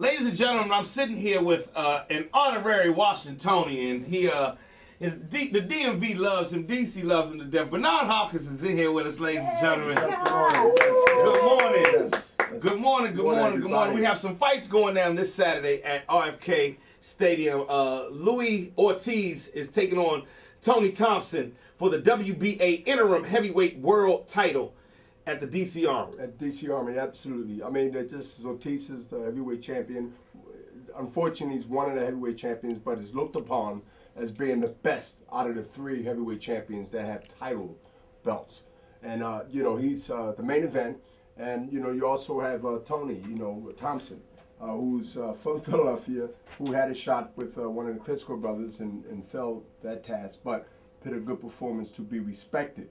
Ladies and gentlemen, I'm sitting here with an honorary Washingtonian. The DMV loves him, DC loves him to death. Bernard Hopkins is in here with us, ladies and gentlemen. Good morning. Good morning, good morning, good morning. We have some fights going down this Saturday at RFK Stadium. Louis Ortiz is taking on Tony Thompson for the WBA interim heavyweight world title at the DC Armory. At DC Armory, absolutely. I mean, Ortiz is the heavyweight champion. Unfortunately, he's one of the heavyweight champions, but is looked upon as being the best out of the three heavyweight champions that have title belts. And, he's the main event. And, you also have Tony, Thompson, who's from Philadelphia, who had a shot with one of the Klitschko brothers and failed that task, but put a good performance to be respected.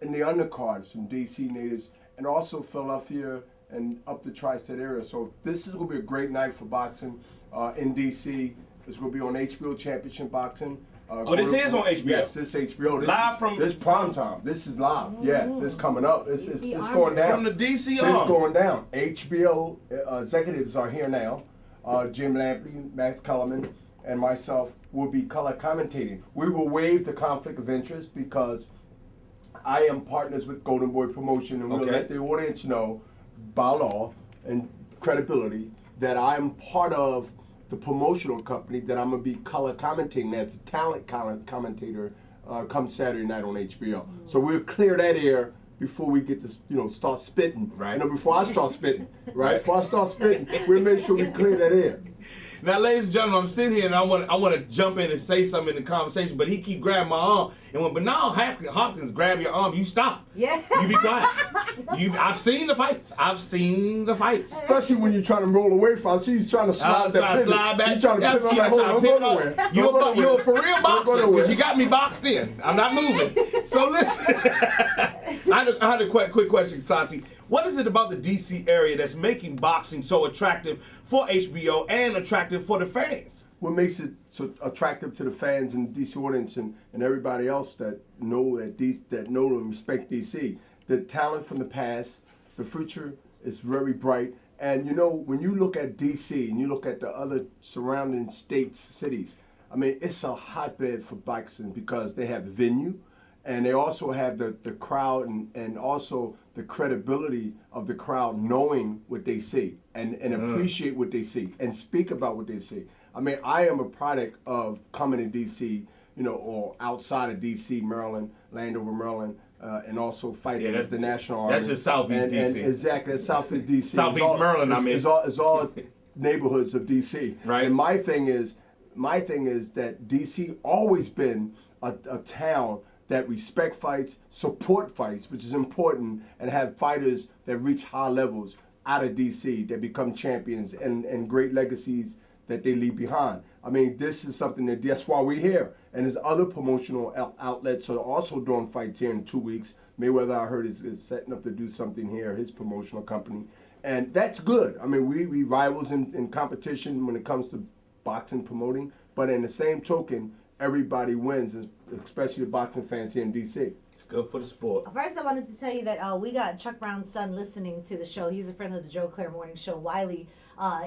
In the undercards, some DC natives, and also Philadelphia and up the tri-state area. So this is going to be a great night for boxing in DC. It's going to be on HBO Championship Boxing. This is on HBO? Yes, this is HBO. Live from... This prime time. This is live. Yes, it's coming up. It's going down. From the DC Army. It's going down. HBO executives are here now. Jim Lampley, Max Kellerman, and myself will be color commentating. We will waive the conflict of interest because I am partners with Golden Boy Promotion, and we'll let the audience know, by law and credibility, that I'm part of the promotional company that I'm going to be color commentating as a talent commentator come Saturday night on HBO. So we'll clear that air before we get to start spitting. Right. Before I start spitting, right? Before I start spitting, we'll make sure we clear that air. Now, ladies and gentlemen, I'm sitting here and I want to jump in and say something in the conversation, but he keep grabbing my arm. And when Bernard Hopkins grab your arm, you stop. Yeah. You be quiet. I've seen the fights. Especially when you're trying to roll away from. I see he's trying to slide that pivot. Slide back. You're trying to pivot. I'm like, don't go nowhere. You're a for real boxer because you got me boxed in. I'm not moving. So listen. I had a quick question, Tati. What is it about the DC area that's making boxing so attractive for HBO and attractive for the fans? What makes it so attractive to the fans and the DC audience and everybody else that know and respect DC? The talent from the past, the future is very bright. And when you look at DC and you look at the other surrounding states, cities, I mean, it's a hotbed for boxing because they have the venue. And they also have the crowd and also the credibility of the crowd knowing what they see and appreciate what they see and speak about what they see. I mean, I am a product of coming to D.C., or outside of D.C., Maryland, Landover, Maryland, and also fighting as the National Army. That's just Southeast D.C. Exactly, that's Southeast D.C. Southeast Maryland, It's all neighborhoods of D.C. Right. And my thing is that D.C. always been a town that respect fights, support fights, which is important, and have fighters that reach high levels out of DC that become champions and great legacies that they leave behind. I mean, this is something that's why we're here. And there's other promotional outlets are also doing fights here in 2 weeks. Mayweather, I heard, is setting up to do something here, his promotional company. And that's good. I mean, we rivals in competition when it comes to boxing promoting, but in the same token, everybody wins, especially the boxing fans here in D.C. It's good for the sport. First, I wanted to tell you that we got Chuck Brown's son listening to the show. He's a friend of the Joe Clair Morning Show, Wiley.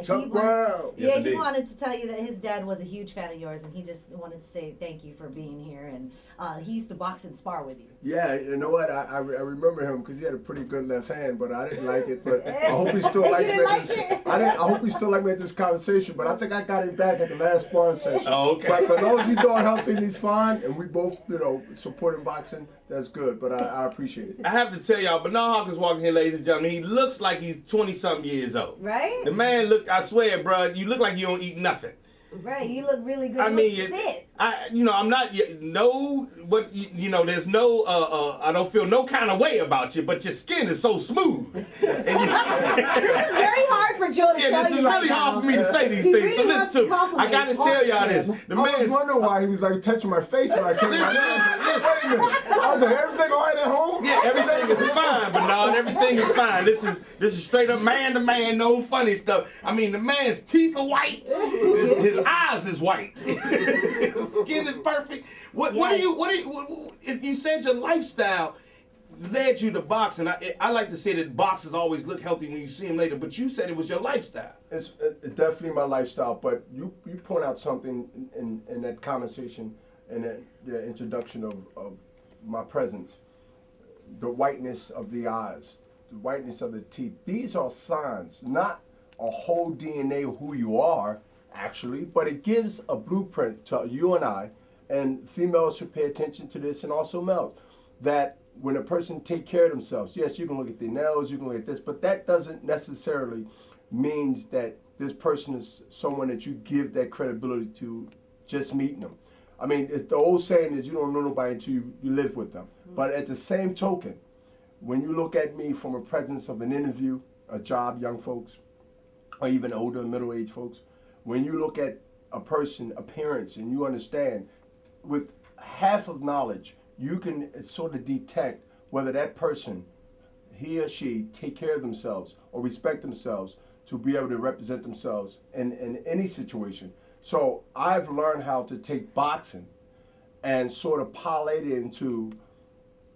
Chuck Brown! Yeah, he wanted to tell you that his dad was a huge fan of yours, and he just wanted to say thank you for being here. And he used to box and spar with you. Yeah, you know what? I remember him because he had a pretty good left hand, but I didn't like it. But I hope he still likes me. I hope he still likes me at this conversation. But I think I got him back at the last sparring session. Oh, okay. But as long as he's doing healthy and he's fine, and we both, supporting boxing, that's good. But I appreciate it. I have to tell y'all, Bernard Hopkins walking here, ladies and gentlemen. He looks like he's 20-something years old. Right? The man I swear, bro, you look like you don't eat nothing. Right, you look really good. I mean, fit. I'm not there's no, I don't feel no kind of way about you, but your skin is so smooth. This is very hard for Joe to tell you. This is really hard for me to say these things. So listen to me. I got to tell y'all this. I was wondering why he was like touching my face when I came out. I was like, everything all right at home? Yeah, everything is fine, Bernard. Everything is fine. This is straight up man to man, no funny stuff. I mean, the man's teeth are white. His eyes is white. His skin is perfect. What do you? You said your lifestyle led you to boxing? I like to say that boxers always look healthy when you see them later, but you said it was your lifestyle. It's definitely my lifestyle, but you point out something in that conversation and the introduction of my presence. The whiteness of the eyes, the whiteness of the teeth. These are signs, not a whole DNA of who you are, actually, but it gives a blueprint to you and I, and females should pay attention to this, and also males, that when a person take care of themselves, yes, you can look at their nails, you can look at this, but that doesn't necessarily means that this person is someone that you give that credibility to just meeting them. I mean, the old saying is you don't know nobody until you live with them. But at the same token, when you look at me from a presence of an interview, a job, young folks, or even older, middle-aged folks, when you look at a person, appearance, and you understand, with half of knowledge, you can sort of detect whether that person, he or she, take care of themselves or respect themselves to be able to represent themselves in any situation. So I've learned how to take boxing and sort of parlay it into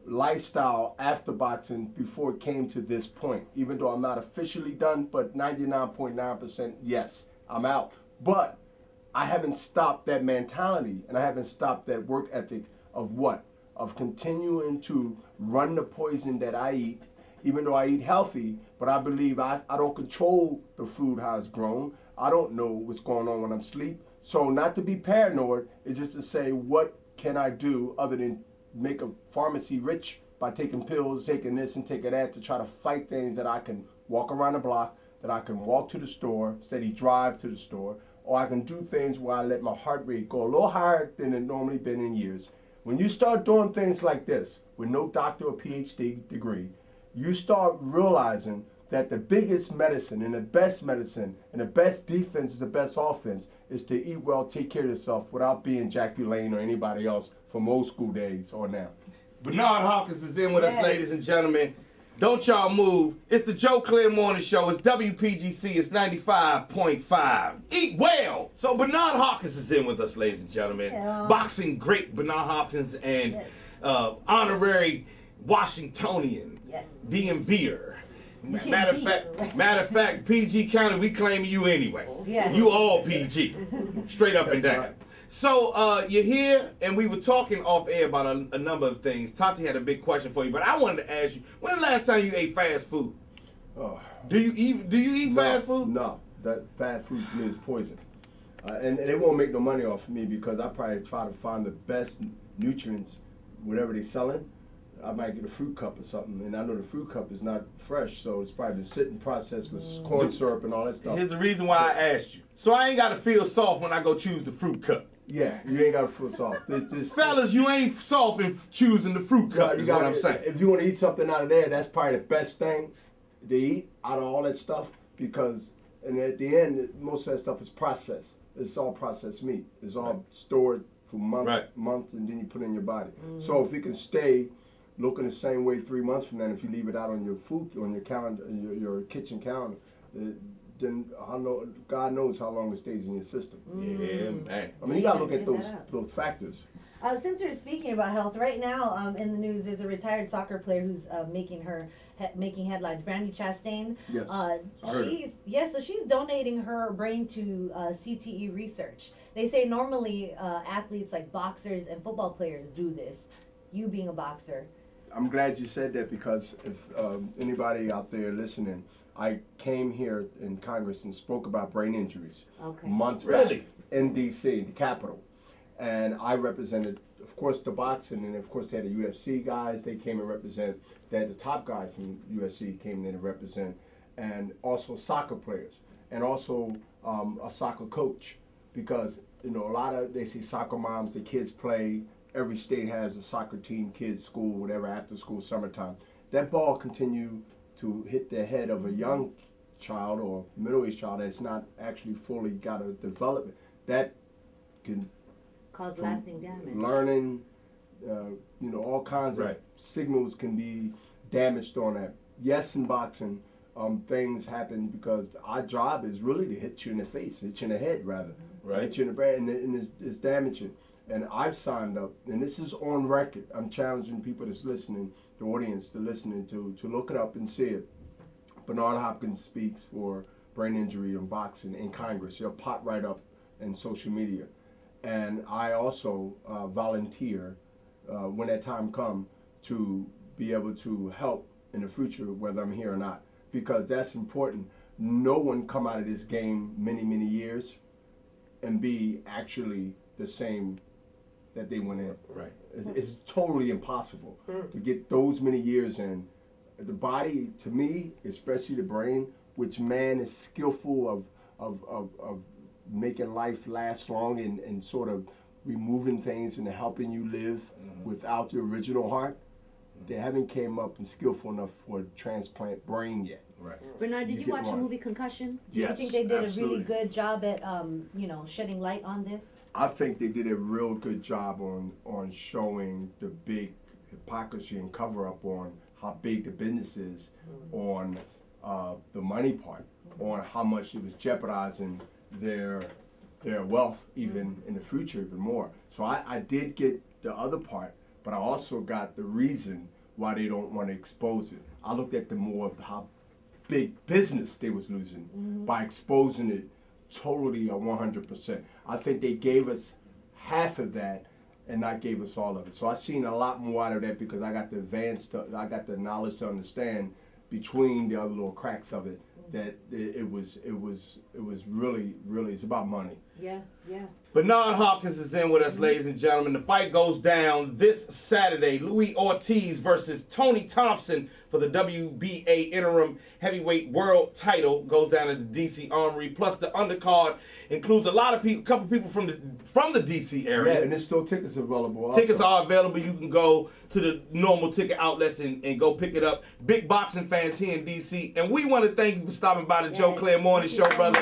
lifestyle after boxing before it came to this point. Even though I'm not officially done, but 99.9% yes, I'm out. But I haven't stopped that mentality, and I haven't stopped that work ethic of what? Of continuing to run the poison that I eat, even though I eat healthy, but I believe I don't control the food, how it's grown. I don't know what's going on when I'm asleep. So not to be paranoid, it's just to say, what can I do other than make a pharmacy rich by taking pills, taking this and taking that, to try to fight things that I can walk around the block, that I can walk to the store, steady drive to the store, or I can do things where I let my heart rate go a little higher than it normally been in years. When you start doing things like this with no doctor or PhD degree, you start realizing that the biggest medicine and the best defense is the best offense is to eat well, take care of yourself without being Jack Lane or anybody else from old school days or now. Bernard Hopkins is in with us, ladies and gentlemen. Don't y'all move. It's the Joe Clair Morning Show. It's WPGC. It's 95.5. Eat well. So Bernard Hopkins is in with us, ladies and gentlemen. Yeah. Boxing great Bernard Hopkins and honorary Washingtonian DMVer. Matter of fact, PG County, we claim you anyway. Yeah. You all PG, straight up and down. Right. So you're here, and we were talking off air about a number of things. Tati had a big question for you, but I wanted to ask you: when the last time you ate fast food? Oh. Do you eat fast food? No, that fast food to me is poison, and it won't make no money off of me because I probably try to find the best nutrients, whatever they're selling. I might get a fruit cup or something, and I know the fruit cup is not fresh, so it's probably the sitting process with corn syrup and all that stuff. Here's the reason why I asked you. So I ain't got to feel soft when I go choose the fruit cup. Yeah, you ain't got to feel soft. Fellas, you ain't soft in choosing the fruit cup, is what I'm saying. If you want to eat something out of there, that's probably the best thing to eat out of all that stuff, because and at the end, most of that stuff is processed. It's all processed meat. It's all stored for months, and then you put it in your body. So if it can stay looking the same way 3 months from now, if you leave it out on your food, on your calendar, your kitchen calendar, then God knows how long it stays in your system. Yeah, man. I mean, you gotta look at those factors. Since we're speaking about health, right now in the news, there's a retired soccer player who's making headlines. Brandy Chastain. Yes, so she's donating her brain to CTE research. They say normally athletes like boxers and football players do this. You being a boxer. I'm glad you said that, because if anybody out there listening, I came here in Congress and spoke about brain injuries months back in D.C., the Capitol. And I represented, of course, the boxing, and of course they had the UFC guys. They came and represent. They had the top guys from UFC came in to represent, and also soccer players, and also a soccer coach, because they say soccer moms, the kids play. Every state has a soccer team, kids, school, whatever, after school, summertime. That ball continue to hit the head of a young child or middle-aged child that's not actually fully got a development. That can cause lasting damage. Learning, all kinds of signals can be damaged on that. Yes, in boxing, things happen because our job is really to hit you in the face, hit you in the head rather, hit you in the brain, and it's damaging. And I've signed up, and this is on record. I'm challenging people that's listening, the audience to listening to look it up and see it. Bernard Hopkins speaks for brain injury and boxing in Congress. He'll pop right up in social media. And I also volunteer when that time comes to be able to help in the future, whether I'm here or not, because that's important. No one come out of this game many, many years and be actually the same that they went in. Right. It's totally impossible to get those many years in. The body, to me, especially the brain, which man is skillful of making life last long and sort of removing things and helping you live without the original heart. They haven't came up and skillful enough for a transplant brain yet. Right. Bernard, did you watch the movie Concussion? Do Yes, you think they did absolutely. a really good job at shedding light on this? I think they did a real good job on showing the big hypocrisy and cover up on how big the business is, on the money part, on how much it was jeopardizing their wealth even in the future even more. So I did get the other part, but I also got the reason why they don't want to expose it. I looked at the more of how big business they was losing by exposing it totally 100%. I think they gave us half of that and not gave us all of it. So I seen a lot more out of that because I got the knowledge to understand between the other little cracks of it that it was really it's about money. Yeah. Bernard Hopkins is in with us, ladies and gentlemen. The fight goes down this Saturday. Louis Ortiz versus Tony Thompson for the WBA interim heavyweight world title goes down at the DC Armory. Plus, the undercard includes a lot of people, a couple people from the DC area. Yeah, and there's still tickets available. Also. Tickets are available. You can go to the normal ticket outlets and go pick it up. Big boxing fans here in DC, and we want to thank you for stopping by the Joe Clair Morning Show, brother,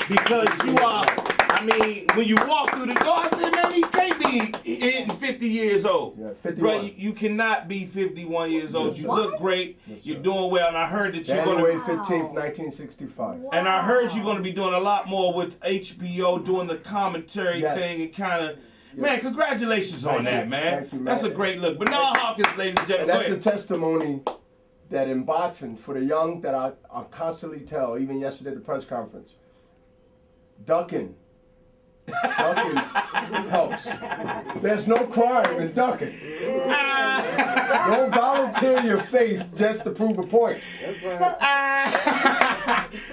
because you are. I mean, when you walk through the door, I said, man, you can't be hitting 50 years old. Yeah, 51. Bro, you cannot be 51 years old. Yes, You sir. look great. Yes, You're sir. doing well, and I heard that you're going January to. 15th, 1965. Wow. And I heard you're going to be doing a lot more with HBO, doing the commentary Yes. thing and kind of. Yes. Man, congratulations on Thank that, you. man. Thank you, man. That's a great look. Bernard Hopkins, ladies and And gentlemen. that's Go a ahead. testimony that in boxing, for the young that I constantly tell, even yesterday at the press conference, ducking helps. There's no crime in ducking. Don't volunteer your face just to prove a point.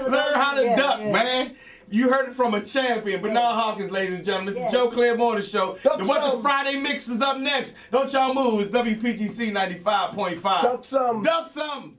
Learn how to duck, man. You heard it from a champion, Bernard Hopkins, ladies and gentlemen. It's the Joe Clair Morning Show. Duck And what the some. Friday mix is up next. Don't y'all move. It's WPGC 95.5. Duck some. Duck some.